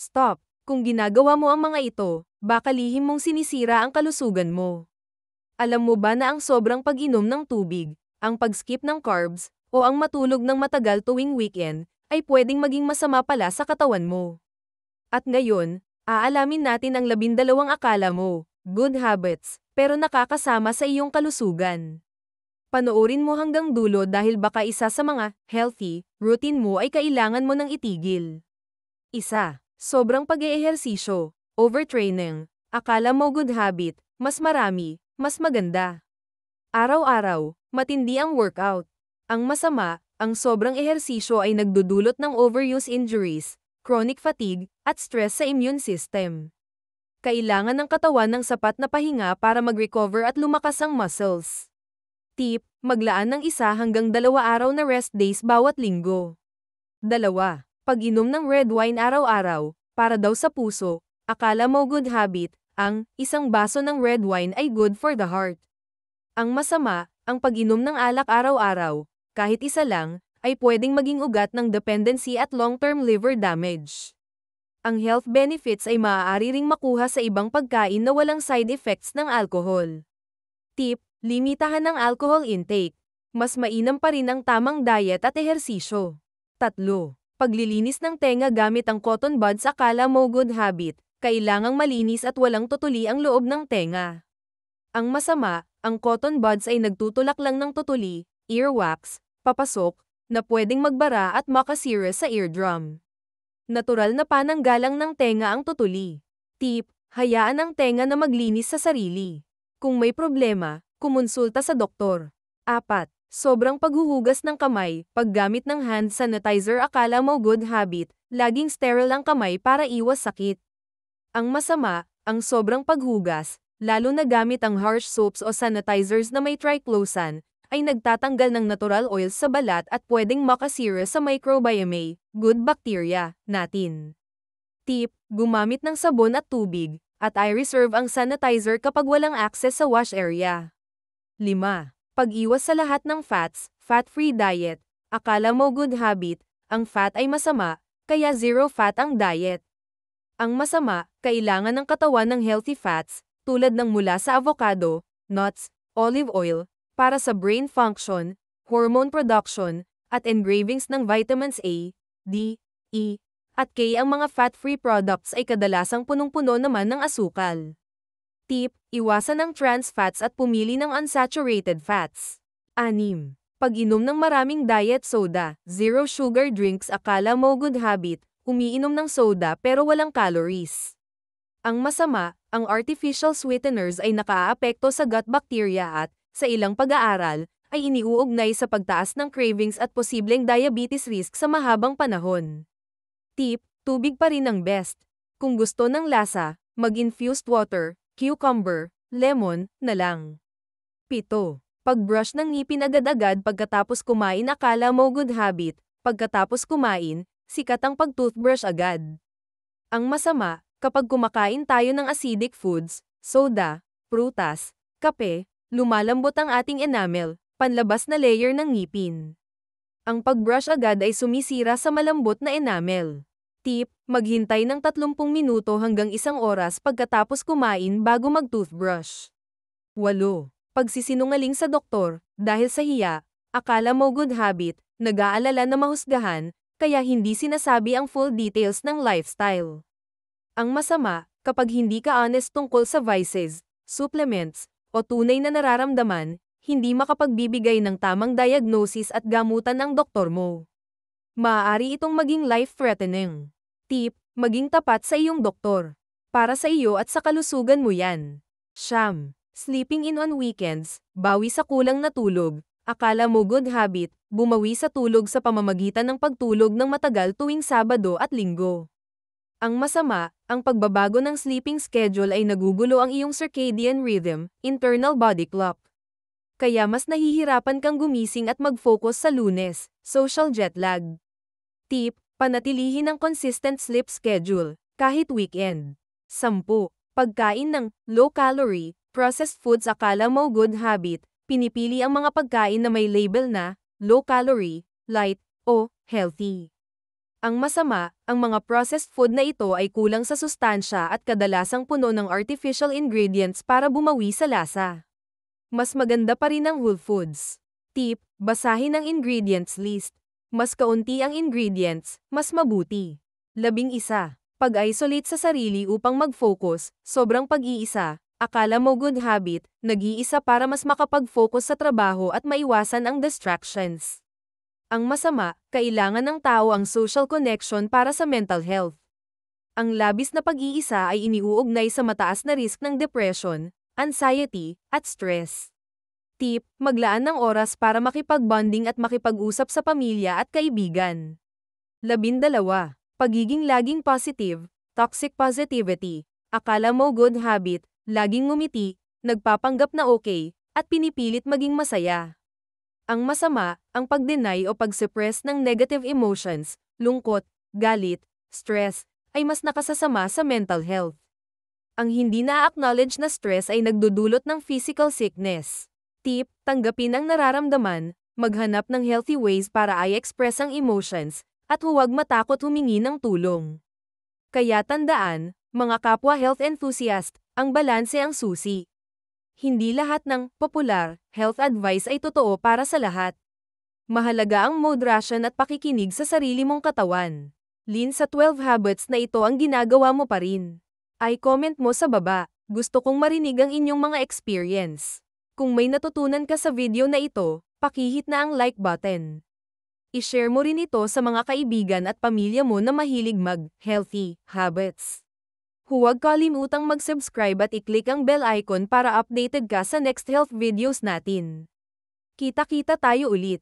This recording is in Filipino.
Stop! Kung ginagawa mo ang mga ito, baka lihim mong sinisira ang kalusugan mo. Alam mo ba na ang sobrang pag-inom ng tubig, ang pag-skip ng carbs, o ang matulog ng matagal tuwing weekend, ay pwedeng maging masama pala sa katawan mo? At ngayon, aalamin natin ang 12 akala mo, good habits, pero nakakasama sa iyong kalusugan. Panoorin mo hanggang dulo dahil baka isa sa mga healthy routine mo ay kailangan mo nang itigil. Isa, sobrang pag-eehersisyo, overtraining. Akala mo good habit, mas marami, mas maganda. Araw-araw, matindi ang workout. Ang masama, ang sobrang ehersisyo ay nagdudulot ng overuse injuries, chronic fatigue, at stress sa immune system. Kailangan ng katawan ng sapat na pahinga para mag-recover at lumakas ang muscles. Tip, maglaan ng 1 hanggang 2 araw na rest days bawat linggo. 2. Pag-inom ng red wine araw-araw, para daw sa puso. Akala mo good habit, ang 1 baso ng red wine ay good for the heart. Ang masama, ang pag-inom ng alak araw-araw, kahit isa lang, ay pwedeng maging ugat ng dependency at long-term liver damage. Ang health benefits ay maaari ring makuha sa ibang pagkain na walang side effects ng alcohol. Tip, limitahan ang alcohol intake. Mas mainam pa rin ang tamang diet at ehersisyo. 3. Paglilinis ng tenga gamit ang cotton buds. Akala mo good habit, kailangang malinis at walang tutuli ang loob ng tenga. Ang masama, ang cotton buds ay nagtutulak lang ng tutuli, earwax, papasok, na pwedeng magbara at makasira sa eardrum. Natural na pananggalang ng tenga ang tutuli. Tip, hayaan ang tenga na maglinis sa sarili. Kung may problema, kumonsulta sa doktor. 4. Sobrang paghuhugas ng kamay, paggamit ng hand sanitizer. Akala mo good habit, laging sterile ang kamay para iwas sakit. Ang masama, ang sobrang paghugas, lalo na gamit ang harsh soaps o sanitizers na may triclosan, ay nagtatanggal ng natural oils sa balat at pwedeng makasira sa microbiome, good bacteria, natin. Tip, gumamit ng sabon at tubig, at i-reserve ang sanitizer kapag walang access sa wash area. 5. Pag-iwas sa lahat ng fats, fat-free diet. Akala mo good habit, ang fat ay masama, kaya zero fat ang diet. Ang masama, kailangan ng katawan ng healthy fats, tulad ng mula sa avocado, nuts, olive oil, para sa brain function, hormone production, at engravings ng vitamins A, D, E, at K. Ang mga fat-free products ay kadalasang punong-puno naman ng asukal. Tip, iwasan ang trans fats at pumili ng unsaturated fats. 6. Pag-inom ng maraming diet soda, zero sugar drinks. Akala mo good habit, umiinom ng soda pero walang calories. Ang masama, ang artificial sweeteners ay nakaaapekto sa gut bacteria at, sa ilang pag-aaral, ay iniuugnay sa pagtaas ng cravings at posibleng diabetes risk sa mahabang panahon. Tip, tubig pa rin ang best. Kung gusto ng lasa, mag-infused water, cucumber, lemon, na lang. 7. Pag-brush ng ngipin agad-agad pagkatapos kumain. Akala mo good habit, pagkatapos kumain, sikat ang pag-toothbrush agad. Ang masama, kapag kumakain tayo ng acidic foods, soda, prutas, kape, lumalambot ang ating enamel, panlabas na layer ng ngipin. Ang pag-brush agad ay sumisira sa malambot na enamel. Tip, maghintay ng 30 minuto hanggang 1 oras pagkatapos kumain bago mag-toothbrush. 8. Pagsisinungaling sa doktor, dahil sa hiya. Akala mo good habit, nag-aalala na mahusgahan, kaya hindi sinasabi ang full details ng lifestyle. Ang masama, kapag hindi ka honest tungkol sa vices, supplements, o tunay na nararamdaman, hindi makapagbibigay ng tamang diagnosis at gamutan ng doktor mo. Maaari itong maging life-threatening. Tip, maging tapat sa iyong doktor. Para sa iyo at sa kalusugan mo yan. 9. Sleeping in on weekends, bawi sa kulang na tulog. Akala mo good habit, bumawi sa tulog sa pamamagitan ng pagtulog ng matagal tuwing Sabado at Linggo. Ang masama, ang pagbabago ng sleeping schedule ay nagugulo ang iyong circadian rhythm, internal body clock. Kaya mas nahihirapan kang gumising at mag-focus sa Lunes, social jet lag. Tip, panatilihin ang consistent sleep schedule, kahit weekend. 10. Pagkain ng low-calorie, processed foods. Akala mo good habit, pinipili ang mga pagkain na may label na low-calorie, light, o healthy. Ang masama, ang mga processed food na ito ay kulang sa sustansya at kadalasang puno ng artificial ingredients para bumawi sa lasa. Mas maganda pa rin ang whole foods. Tip, basahin ang ingredients list. Mas kaunti ang ingredients, mas mabuti. 11. Pag-isolate sa sarili upang mag-focus, sobrang pag-iisa. Akala mo good habit, nag-iisa para mas makapag-focus sa trabaho at maiwasan ang distractions. Ang masama, kailangan ng tao ang social connection para sa mental health. Ang labis na pag-iisa ay iniuugnay sa mataas na risk ng depression, anxiety, at stress. Tip, maglaan ng oras para makipag-bonding at makipag-usap sa pamilya at kaibigan. 12. Pagiging laging positive, toxic positivity. Akala mo good habit, laging ngumiti, nagpapanggap na okay, at pinipilit maging masaya. Ang masama, ang pag-deny o pag-suppress ng negative emotions, lungkot, galit, stress, ay mas nakasasama sa mental health. Ang hindi na-acknowledge na stress ay nagdudulot ng physical sickness. Tip, tanggapin ang nararamdaman, maghanap ng healthy ways para i-express ang emotions, at huwag matakot humingi ng tulong. Kaya tandaan, mga kapwa health enthusiast, ang balanse ang susi. Hindi lahat ng popular health advice ay totoo para sa lahat. Mahalaga ang moderation at pakikinig sa sarili mong katawan. Lin sa 12 habits na ito ang ginagawa mo pa rin. I-comment mo sa baba. Gusto kong marinig ang inyong mga experience. Kung may natutunan ka sa video na ito, pakihit na ang like button. I-share mo rin ito sa mga kaibigan at pamilya mo na mahilig mag-healthy habits. Huwag kalimutang mag-subscribe at i-click ang bell icon para updated ka sa next health videos natin. Kita-kita tayo ulit.